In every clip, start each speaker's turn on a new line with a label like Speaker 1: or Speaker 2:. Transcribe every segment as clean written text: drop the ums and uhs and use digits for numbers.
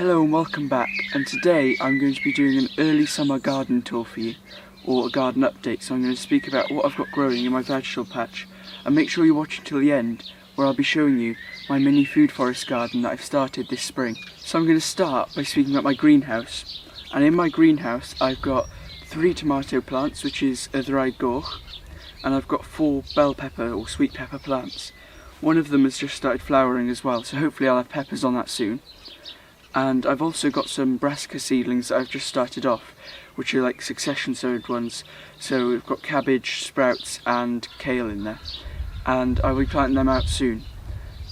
Speaker 1: Hello and welcome back, and today I'm going to be doing an early summer garden tour for you, or a garden update. So I'm going to speak about what I've got growing in my vegetable patch, and make sure you watch until the end where I'll be showing you my mini food forest garden that I've started this spring. So I'm going to start by speaking about my greenhouse, and in my greenhouse I've got 3 tomato plants, which is a dried gorch, and I've got 4 bell pepper or sweet pepper plants. One of them has just started flowering as well, so hopefully I'll have peppers on that soon. And I've also got some brassica seedlings that I've just started off, which are like succession sowed ones. So we've got cabbage, sprouts and kale in there, and I will be planting them out soon.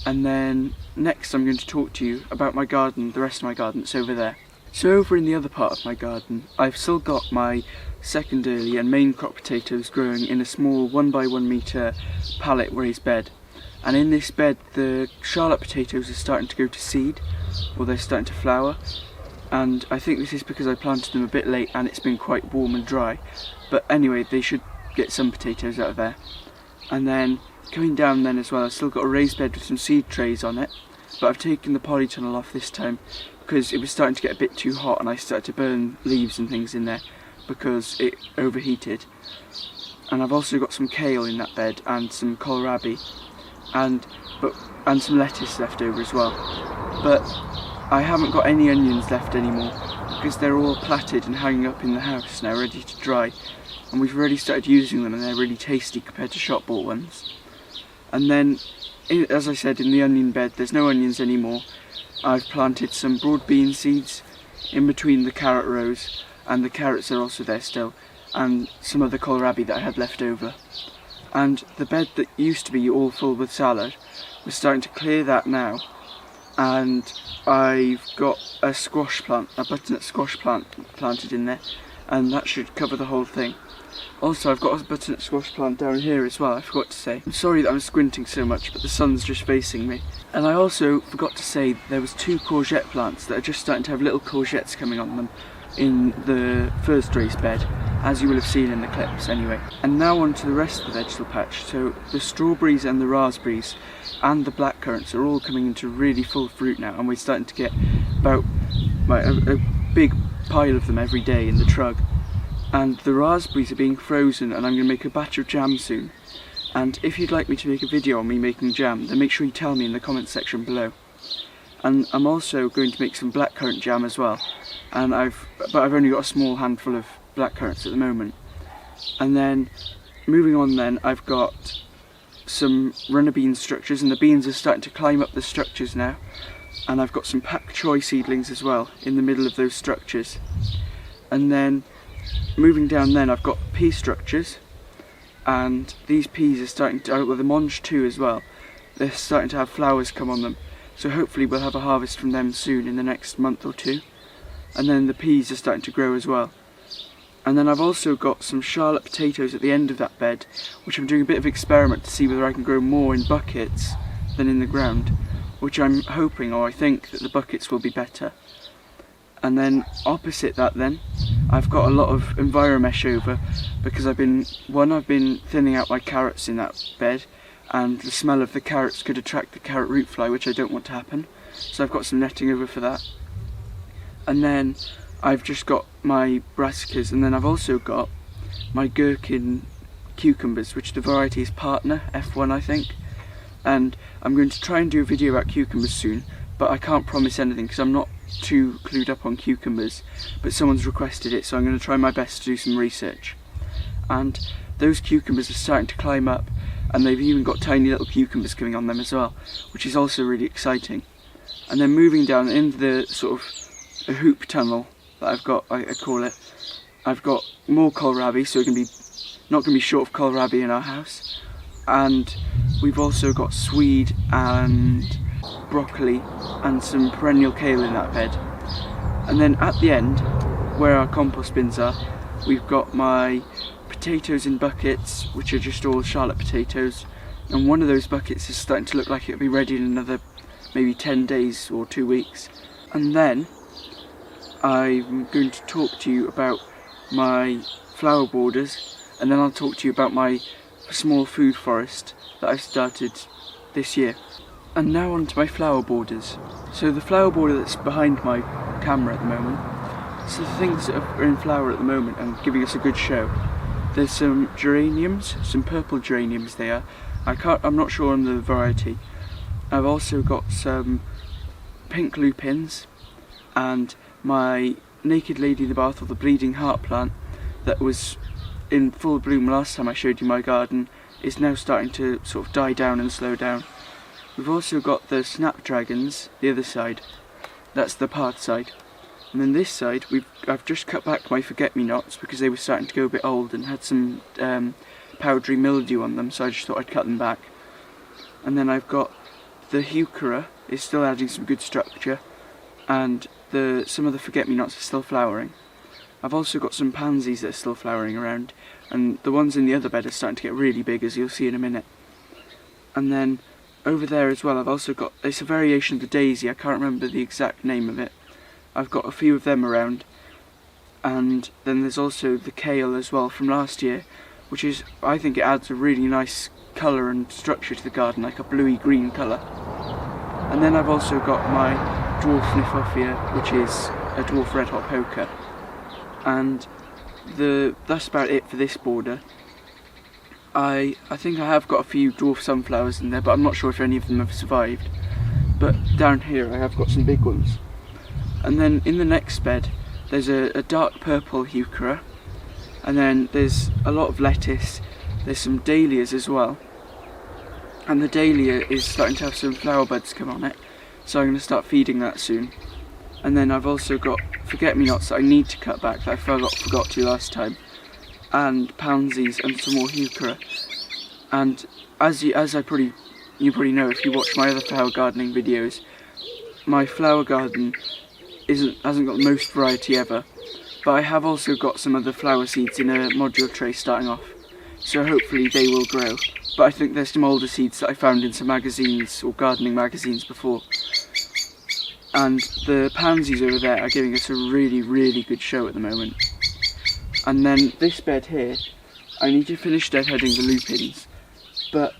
Speaker 1: And then next I'm going to talk to you about my garden, the rest of my garden that's over there. So over in the other part of my garden, I've still got my second early and main crop potatoes growing in a small 1 by 1 metre pallet raised bed. And in this bed the Charlotte potatoes are starting to go to seed, or they're starting to flower, and I think this is because I planted them a bit late and it's been quite warm and dry, but anyway they should get some potatoes out of there. And then coming down then as well, I've still got a raised bed with some seed trays on it, but I've taken the polytunnel off this time because it was starting to get a bit too hot and I started to burn leaves and things in there because it overheated. And I've also got some kale in that bed and some kohlrabi and some lettuce left over as well. But I haven't got any onions left anymore because they're all platted and hanging up in the house now, ready to dry, and we've already started using them and they're really tasty compared to shop bought ones. And then, as I said, in the onion bed there's no onions anymore. I've planted some broad bean seeds in between the carrot rows, and the carrots are also there still, and some of the kohlrabi that I had left over. And the bed that used to be all full with salad, we're starting to clear that now, and I've got a squash plant, a butternut squash plant planted in there, and that should cover the whole thing. Also I've got a butternut squash plant down here as well, I forgot to say. I'm sorry that I'm squinting so much, but the sun's just facing me. And I also forgot to say there was 2 courgette plants that are just starting to have little courgettes coming on them in the first raised bed, as you will have seen in the clips anyway. And now on to the rest of the vegetable patch. So the strawberries and the raspberries and the blackcurrants are all coming into really full fruit now, and we're starting to get about a big pile of them every day in the trug. And the raspberries are being frozen, and I'm going to make a batch of jam soon. And if you'd like me to make a video on me making jam, then make sure you tell me in the comments section below. And I'm also going to make some blackcurrant jam as well, and I've only got a small handful of blackcurrants at the moment. And then moving on then, I've got some runner bean structures, and the beans are starting to climb up the structures now, and I've got some pak choi seedlings as well in the middle of those structures. And then moving down then, I've got pea structures, and these peas are starting to, well, the Monge too as well, they're starting to have flowers come on them, so hopefully we'll have a harvest from them soon in the next month or 2. And then the peas are starting to grow as well. And then I've also got some Charlotte potatoes at the end of that bed, which I'm doing a bit of experiment to see whether I can grow more in buckets than in the ground, which I'm hoping, or I think, that the buckets will be better. And then opposite that then, I've got a lot of enviromesh over, because I've been thinning out my carrots in that bed, and the smell of the carrots could attract the carrot root fly, which I don't want to happen, so I've got some netting over for that. And then I've just got my brassicas, and then I've also got my gherkin cucumbers, which the variety is Partner, F1 I think. And I'm going to try and do a video about cucumbers soon, but I can't promise anything because I'm not too clued up on cucumbers, but someone's requested it, so I'm going to try my best to do some research. And those cucumbers are starting to climb up, and they've even got tiny little cucumbers coming on them as well, which is also really exciting. And then moving down in the sort of a hoop tunnel that I've got, I call it, I've got more kohlrabi, so we're not going to be short of kohlrabi in our house. And we've also got swede and broccoli and some perennial kale in that bed. And then at the end, where our compost bins are, we've got my potatoes in buckets, which are just all Charlotte potatoes, and one of those buckets is starting to look like it'll be ready in another maybe 10 days or 2 weeks. And then I'm going to talk to you about my flower borders, and then I'll talk to you about my small food forest that I've started this year. And now on to my flower borders. So the flower border that's behind my camera at the moment, so the things that are in flower at the moment and giving us a good show. There's some geraniums, some purple geraniums they are. I'm not sure on the variety. I've also got some pink lupins and my naked lady in the bath, or the bleeding heart plant that was in full bloom last time I showed you my garden, is now starting to sort of die down and slow down. We've also got the snapdragons, the other side. That's the part side. And then this side, I've just cut back my forget-me-nots because they were starting to go a bit old and had some powdery mildew on them, so I just thought I'd cut them back. And then I've got the heuchera is still adding some good structure, and some of the forget-me-nots are still flowering. I've also got some pansies that are still flowering around, and the ones in the other bed are starting to get really big, as you'll see in a minute. And then over there as well, I've also got, it's a variation of the daisy, I can't remember the exact name of it. I've got a few of them around, and then there's also the kale as well from last year, which is, I think it adds a really nice colour and structure to the garden, like a bluey green colour. And then I've also got my dwarf Nifophia, which is a dwarf red hot poker. And that's about it for this border. I think I have got a few dwarf sunflowers in there, but I'm not sure if any of them have survived. But down here I have got some big ones. And then in the next bed there's a dark purple heuchera, and then there's a lot of lettuce, there's some dahlias as well, and the dahlia is starting to have some flower buds come on it, so I'm going to start feeding that soon. And then I've also got forget-me-nots that I need to cut back that I forgot to last time, and pansies and some more heuchera. And as you probably know if you watch my other flower gardening videos, my flower garden hasn't got the most variety ever, but I have also got some of the flower seeds in a modular tray starting off, so hopefully they will grow. But I think there's some older seeds that I found in some magazines or gardening magazines before. And the pansies over there are giving us a really, really good show at the moment. And then this bed here, I need to finish deadheading the lupins, but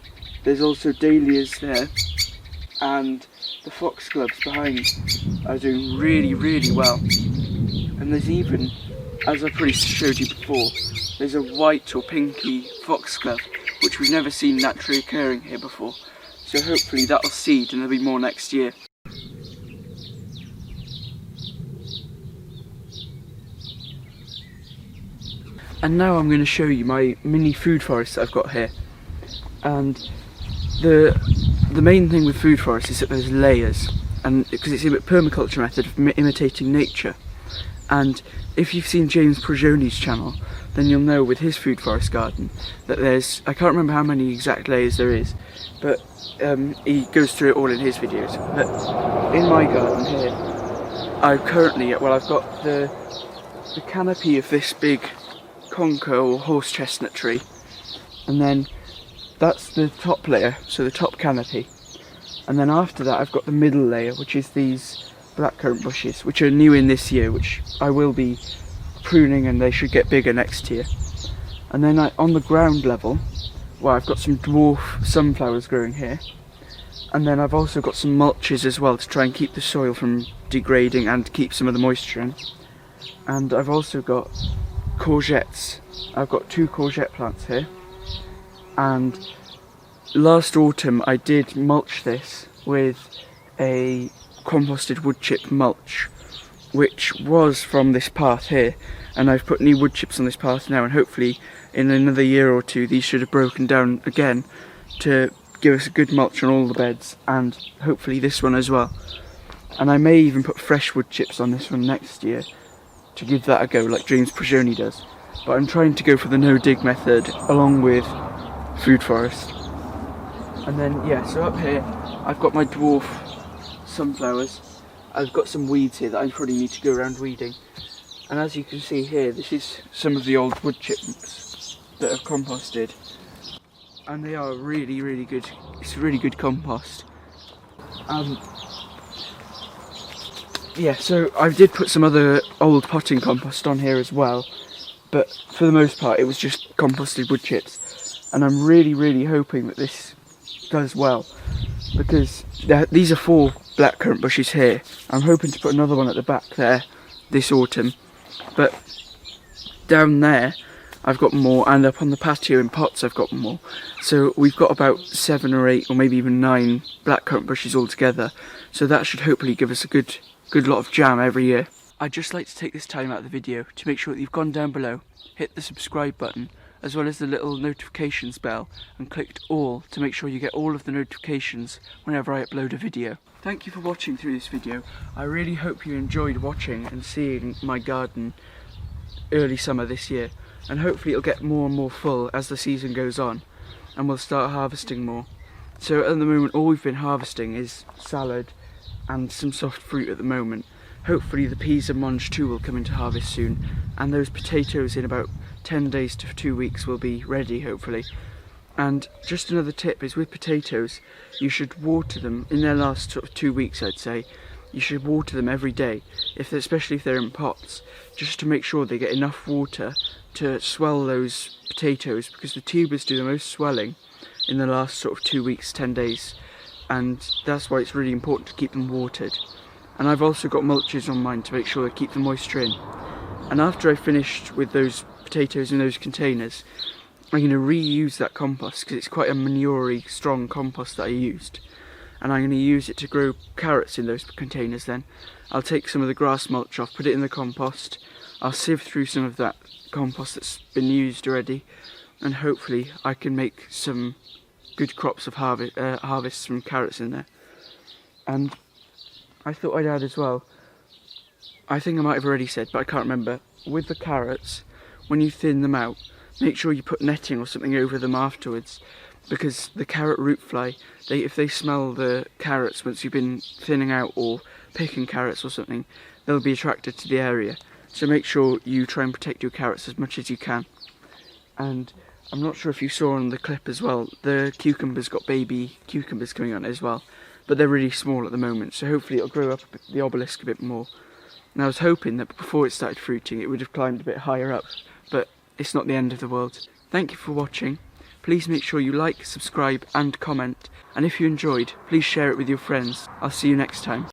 Speaker 1: there's also dahlias there, and the foxgloves behind are doing really, really well. And there's even, as I probably showed you before, there's a white or pinky foxglove, which we've never seen naturally occurring here before. So hopefully that'll seed and there'll be more next year. And now I'm going to show you my mini food forest that I've got here. And the main thing with food forests is that there's layers, and because it's a permaculture method of imitating nature. And if you've seen James Progioni's channel, then you'll know with his food forest garden that there's, I can't remember how many exact layers there is, but he goes through it all in his videos. But in my garden here, I've got the canopy of this big conker or horse chestnut tree, and then that's the top layer, so the top canopy. And then after that I've got the middle layer, which is these blackcurrant bushes, which are new in this year, which I will be pruning, and they should get bigger next year. And then on the ground level, well, I've got some dwarf sunflowers growing here, and then I've also got some mulches as well to try and keep the soil from degrading and keep some of the moisture in. And I've also got courgettes. I've got 2 courgette plants here, and last autumn I did mulch this with a composted wood chip mulch, which was from this path here, and I've put new wood chips on this path now, and hopefully in another year or 2 these should have broken down again to give us a good mulch on all the beds, and hopefully this one as well. And I may even put fresh wood chips on this one next year to give that a go, like James Progioni does. But I'm trying to go for the no-dig method along with food forest. And then, yeah, so up here I've got my dwarf sunflowers. I've got some weeds here that I probably need to go around weeding. And as you can see here, this is some of the old wood chips that I've composted. And they are really, really good. It's really good compost. Yeah, so I did put some other old potting compost on here as well, but for the most part it was just composted wood chips, and I'm really, really hoping that this does well. because these are 4 blackcurrant bushes here. I'm hoping to put another one at the back there this autumn, but down there I've got more, and up on the patio in pots I've got more. So we've got about 7 or 8 or maybe even 9 blackcurrant bushes altogether, so that should hopefully give us a good lot of jam every year. I'd just like to take this time out of the video to make sure that you've gone down below, hit the subscribe button, as well as the little notifications bell, and clicked all to make sure you get all of the notifications whenever I upload a video. Thank you for watching through this video. I really hope you enjoyed watching and seeing my garden early summer this year, and hopefully it'll get more and more full as the season goes on and we'll start harvesting more. So at the moment all we've been harvesting is salad and some soft fruit at the moment. Hopefully the peas and mange too will come into harvest soon, and those potatoes in about 10 days to 2 weeks will be ready hopefully. And just another tip is with potatoes, you should water them in their last sort of 2 weeks, I'd say. You should water them every day, especially if they're in pots, just to make sure they get enough water to swell those potatoes, because the tubers do the most swelling in the last sort of 2 weeks, 10 days, and that's why it's really important to keep them watered. And I've also got mulches on mine to make sure I keep the moisture in. And after I've finished with those potatoes in those containers, I'm going to reuse that compost, because it's quite a manure-y, strong compost that I used. And I'm going to use it to grow carrots in those containers then. I'll take some of the grass mulch off, put it in the compost, I'll sieve through some of that compost that's been used already, and hopefully I can make some good crops of harvests from carrots in there. And I thought I'd add as well, I think I might have already said, but I can't remember, with the carrots, when you thin them out, make sure you put netting or something over them afterwards, because the carrot root fly, if they smell the carrots once you've been thinning out or picking carrots or something, they'll be attracted to the area. So make sure you try and protect your carrots as much as you can. And I'm not sure if you saw on the clip as well, the cucumbers got baby cucumbers coming on as well, but they're really small at the moment, so hopefully it'll grow up the obelisk a bit more. And I was hoping that before it started fruiting it would have climbed a bit higher up, but it's not the end of the world. Thank you for watching. Please make sure you like, subscribe and comment, and if you enjoyed, please share it with your friends. I'll see you next time.